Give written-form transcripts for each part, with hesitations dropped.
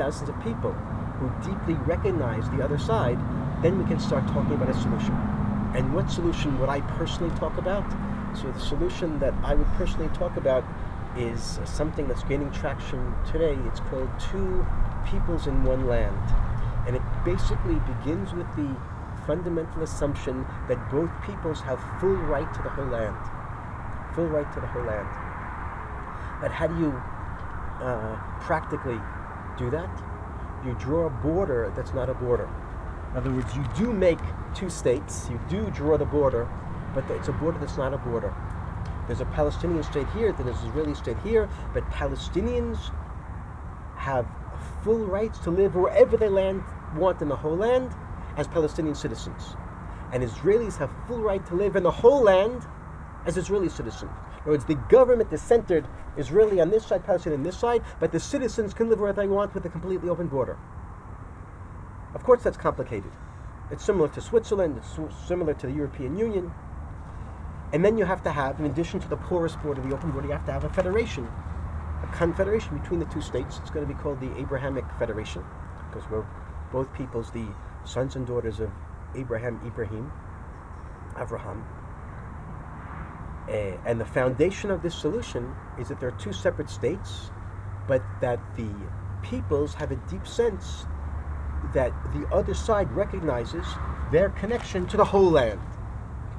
thousands of people who deeply recognize the other side, then we can start talking about a solution. And what solution would I personally talk about? So the solution that I would personally talk about is something that's gaining traction today. It's called Two Peoples in One Land. And it basically begins with the fundamental assumption that both peoples have full right to the whole land. Full right to the whole land. But how do you practically do that? You draw a border that's not a border. In other words, you do make two states, you do draw the border, but it's a border that's not a border. There's a Palestinian state here, there's an Israeli state here, but Palestinians have full rights to live wherever they want in the whole land as Palestinian citizens. And Israelis have full right to live in the whole land as Israeli citizens. In other words, the government is centered Israeli on this side, Palestinian on this side, but the citizens can live wherever they want with a completely open border. Of course that's complicated. It's similar to Switzerland, it's similar to the European Union. And then you have to have, in addition to the porous border, the open border, you have to have a federation, a confederation between the two states. It's going to be called the Abrahamic Federation, because we're both peoples, the sons and daughters of Abraham. And the foundation of this solution is that there are two separate states, but that the peoples have a deep sense that the other side recognizes their connection to the whole land.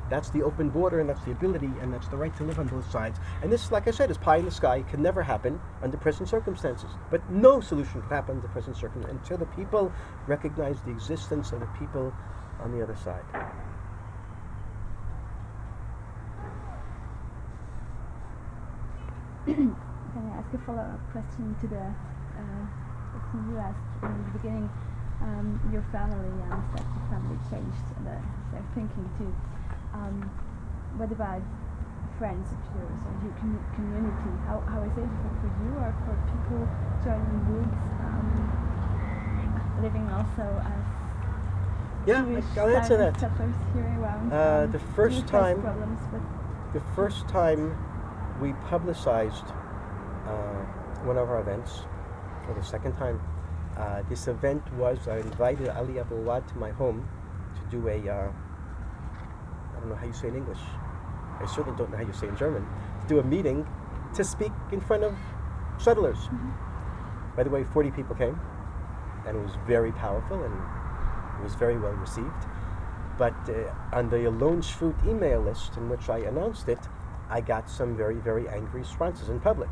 That's the open border, and that's the ability, and that's the right to live on both sides. And this, like I said, is pie in the sky. It can never happen under present circumstances. But no solution could happen under present circumstances until the people recognize the existence of the people on the other side. Can I ask a follow-up question to the question you asked in the beginning? Your family said the family changed their thinking too. What about friends of yours or your community? How is it for you or for people joining groups, living also as Jewish I'll answer that. settlers here around? The first time we publicized one of our events, or the second time, this event was, I invited Ali Abouad to my home to do a, I don't know how you say in English, I certainly don't know how you say in German, to do a meeting to speak in front of settlers. Mm-hmm. By the way, 40 people came, and it was very powerful, and it was very well received. But on the Alone Shvut email list in which I announced it, I got some very, very angry responses in public.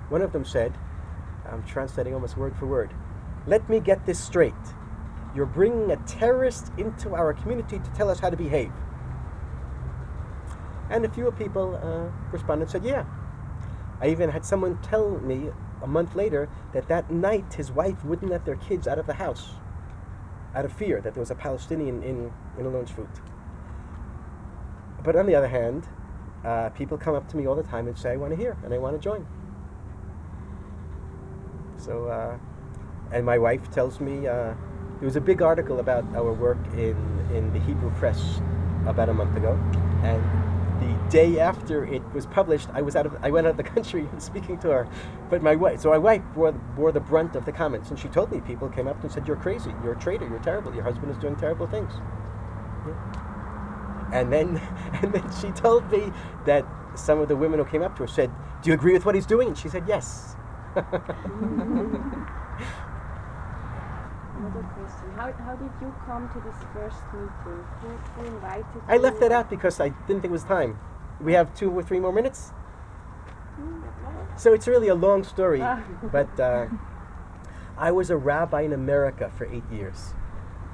One of them said, I'm translating almost word for word, "Let me get this straight. You're bringing a terrorist into our community to tell us how to behave." And a few people responded and said, yeah. I even had someone tell me a month later that night his wife wouldn't let their kids out of the house out of fear that there was a Palestinian in Alone Shvut. But on the other hand, people come up to me all the time and say, I want to hear and I want to join. So, and my wife tells me, there was a big article about our work in the Hebrew press about a month ago, and the day after it was published, I went out of the country speaking to her. But my wife bore the brunt of the comments, and she told me people came up and said, "You're crazy, you're a traitor, you're terrible, your husband is doing terrible things." Yeah. And then she told me that some of the women who came up to her said, "Do you agree with what he's doing?" And she said, "Yes." Another question. How did you come to this first meeting? Who invited you? I left that out because I didn't think it was time. We have 2 or 3 more minutes? So it's really a long story. But I was a rabbi in America for 8 years.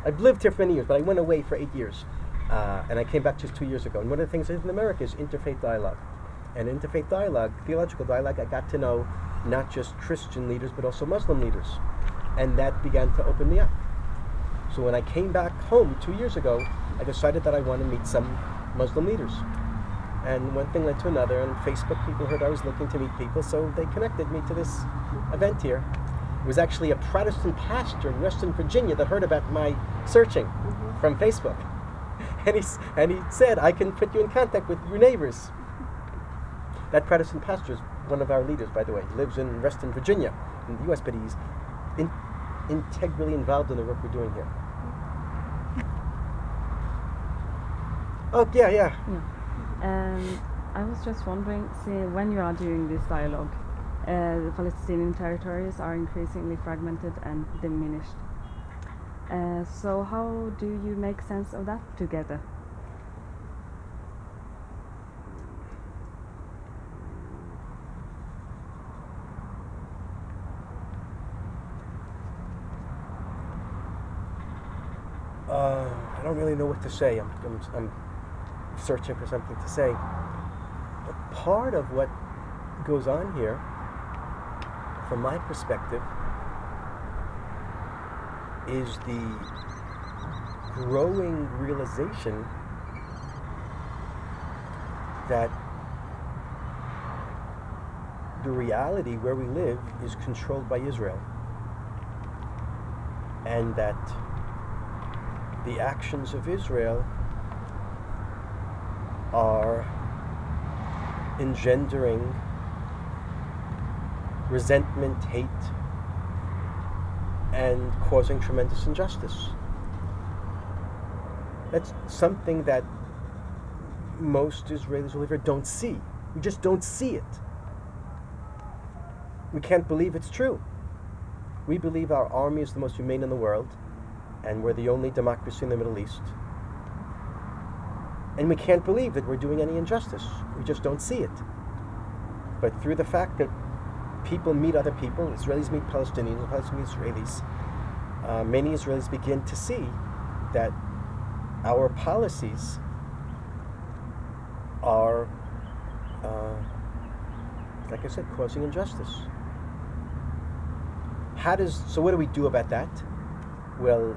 I've lived here for many years, but I went away for 8 years. And I came back just 2 years ago. And one of the things in America is interfaith dialogue. And interfaith dialogue, theological dialogue, I got to know not just Christian leaders, but also Muslim leaders. And that began to open me up. So when I came back home 2 years ago, I decided that I want to meet some Muslim leaders. And one thing led to another, and Facebook people heard I was looking to meet people, so they connected me to this event here. It was actually a Protestant pastor in Western Virginia that heard about my searching from Facebook. And he said, I can put you in contact with your neighbors. That Protestant pastor is one of our leaders, by the way. He lives in Western Virginia in the U.S., but he's integrally involved in the work we're doing here. Oh, yeah. Yeah. I was just wondering, when you are doing this dialogue, the Palestinian territories are increasingly fragmented and diminished. So how do you make sense of that together? I don't really know what to say. I'm searching for something to say. But part of what goes on here, from my perspective, is the growing realization that the reality where we live is controlled by Israel, and that the actions of Israel are engendering resentment, hate, and causing tremendous injustice. That's something that most Israelis who live here don't see. We just don't see it. We can't believe it's true. We believe our army is the most humane in the world, and we're the only democracy in the Middle East. And we can't believe that we're doing any injustice. We just don't see it. But through the fact that people meet other people, Israelis meet Palestinians, and Palestinians meet Israelis, many Israelis begin to see that our policies are, like I said, causing injustice. So what do we do about that? Well,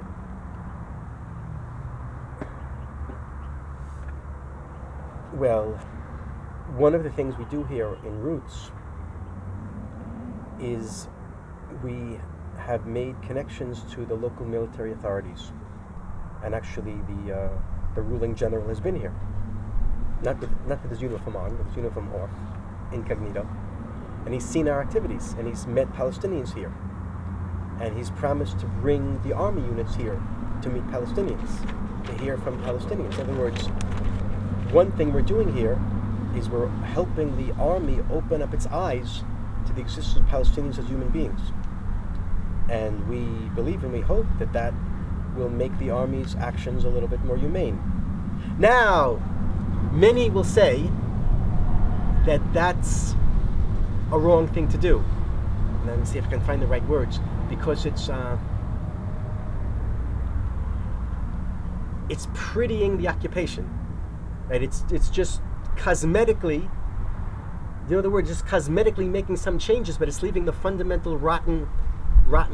one of the things we do here in Roots is we have made connections to the local military authorities, and actually the ruling general has been here, not with his uniform on, with his uniform off, incognito, and he's seen our activities, and he's met Palestinians here, and he's promised to bring the army units here to meet Palestinians, to hear from Palestinians. In other words, one thing we're doing here is we're helping the army open up its eyes to the existence of Palestinians as human beings. And we believe and we hope that that will make the army's actions a little bit more humane. Now, many will say that that's a wrong thing to do. And let me see if I can find the right words, because it's prettying the occupation. Right? It's just cosmetically, in other words, just cosmetically making some changes, but it's leaving the fundamental rotten,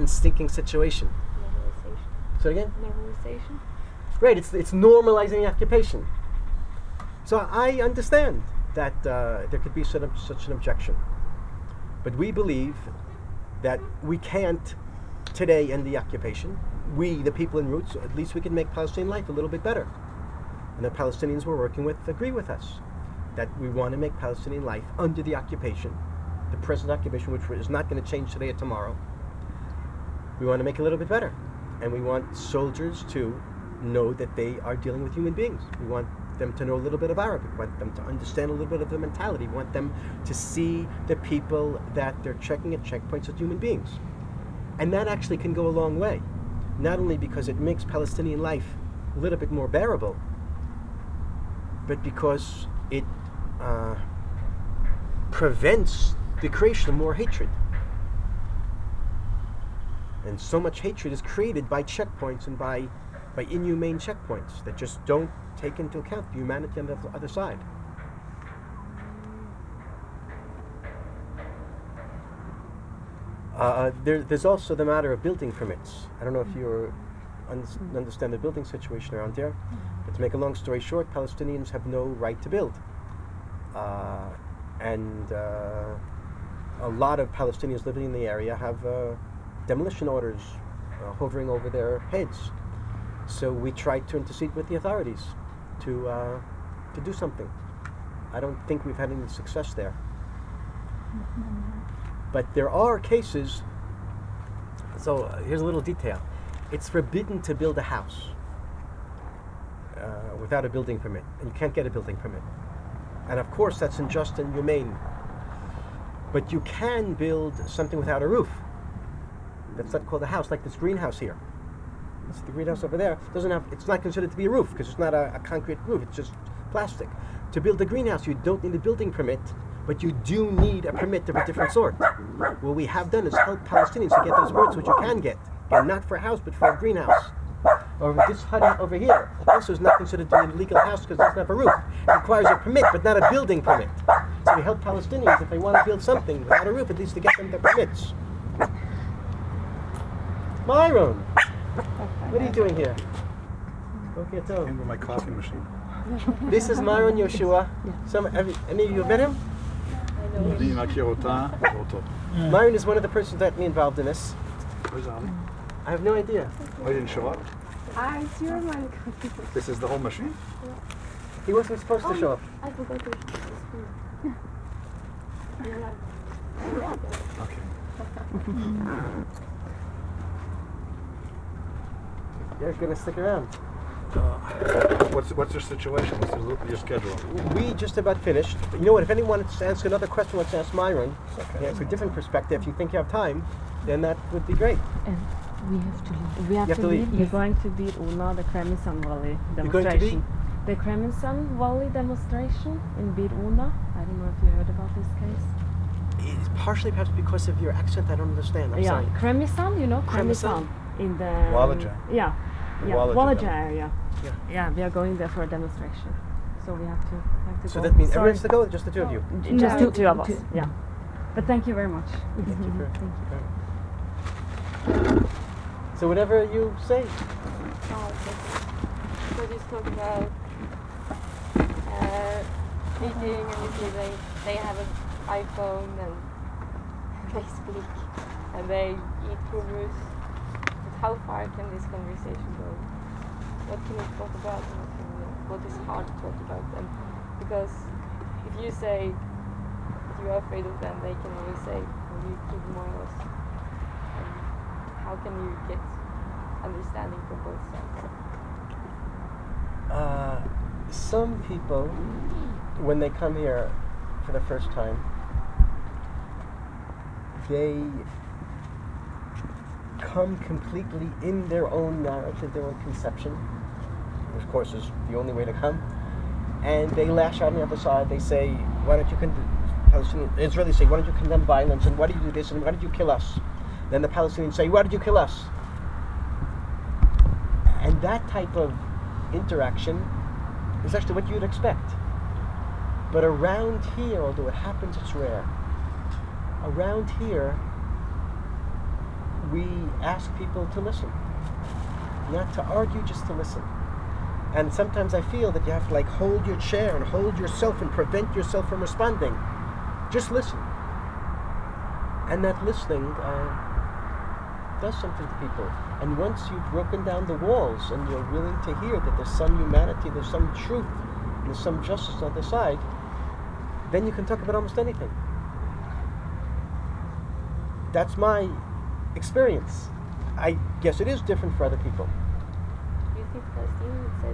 stinking situation. Normalization. So again? Normalization. Right, it's normalizing the occupation. So I understand that there could be such an objection. But we believe that we can't today end the occupation. We, the people in Roots, at least we can make Palestinian life a little bit better. And the Palestinians we're working with agree with us that we want to make Palestinian life under the occupation, the present occupation, which is not going to change today or tomorrow. We want to make it a little bit better. And we want soldiers to know that they are dealing with human beings. We want them to know a little bit of Arabic. We want them to understand a little bit of the mentality. We want them to see the people that they're checking at checkpoints as human beings. And that actually can go a long way. Not only because it makes Palestinian life a little bit more bearable, but because it prevents the creation of more hatred. And so much hatred is created by checkpoints and by inhumane checkpoints that just don't take into account the humanity on the other side. There's also the matter of building permits. I don't know if you understand the building situation around there. But to make a long story short, Palestinians have no right to build. And a lot of Palestinians living in the area have demolition orders hovering over their heads. So we tried to intercede with the authorities to do something. I don't think we've had any success there. But there are cases So here's a little detail. It's forbidden to build a house without a building permit, and you can't get a building permit. And of course that's unjust and inhumane. But you can build something without a roof. That's not called a house, like this greenhouse here. It's the greenhouse over there. It's not considered to be a roof because it's not a concrete roof. It's just plastic. To build a greenhouse, you don't need a building permit, but you do need a permit of a different sort. What we have done is help Palestinians to get those permits, which you can get. Again, not for a house, but for a greenhouse. Or this hut over here also is not considered to be a legal house because it doesn't have a roof. It requires a permit, but not a building permit. So we help Palestinians, if they want to build something without a roof, at least to get them the permits. Myron, what are you doing here? Okay, tell In with my coffee machine. This is Myron Yoshua. Any of you have met him? אני מכיר אותה ואותו. Myron is one of the persons that me involved in this. Where's Ali? I have no idea. Oh, he didn't show up? It's your man. This is the whole machine? He wasn't supposed to show up. I forgot to spoon. Okay. You're gonna stick around. What's your situation? What's your schedule? We just about finished. But you know what? If anyone wants to ask another question, let's ask Myron. Okay. Yeah, for a different perspective, if you think you have time, then that would be great. And we have to leave. We have to leave. We're going to beat Una, the Kremisan Valley You're going to demonstration. The Kremisan Valley demonstration in Bir Una. I don't know if you heard about this case. It's partially perhaps because of your accent. I don't understand. I'm sorry. Kremisan, you know, Kremisan? in the Wallachia. Yeah, The yeah, Wallachia Wallachia area. area. Yeah, we are going there for a demonstration, so we have to So go. that means Sorry. everyone's to go, or just the two of you? Just No, two of us. two. Yeah, but thank you very much. Thank you for- Thank you. So whatever you say. Oh, okay. So just talk about eating and you see they have an iPhone and they speak and they eat hummus. But how far can this conversation go? What can you talk about and what is hard to talk about? And because if you say that you are afraid of them, they can always say, well, you keep more of us. And how can you get understanding from both sides? Some people, when they come here for the first time, they come completely in their own narrative, their own conception, which of course is the only way to come, and they lash out on the other side. They say, why don't you Israelis say, why don't you condemn violence, and why do you do this, and why did you kill us? Then the Palestinians say, why did you kill us? And that type of interaction is actually what you'd expect. But around here, although it happens, it's rare. Around here, we ask people to listen. Not to argue, just to listen. And sometimes I feel that you have to like hold your chair and hold yourself and prevent yourself from responding. Just listen. And that listening does something to people. And once you've broken down the walls and you're willing to hear that there's some humanity, there's some truth, there's some justice on the other side, then you can talk about almost anything. That's my experience. I guess it is different for other people. Do you think Palestinians would say the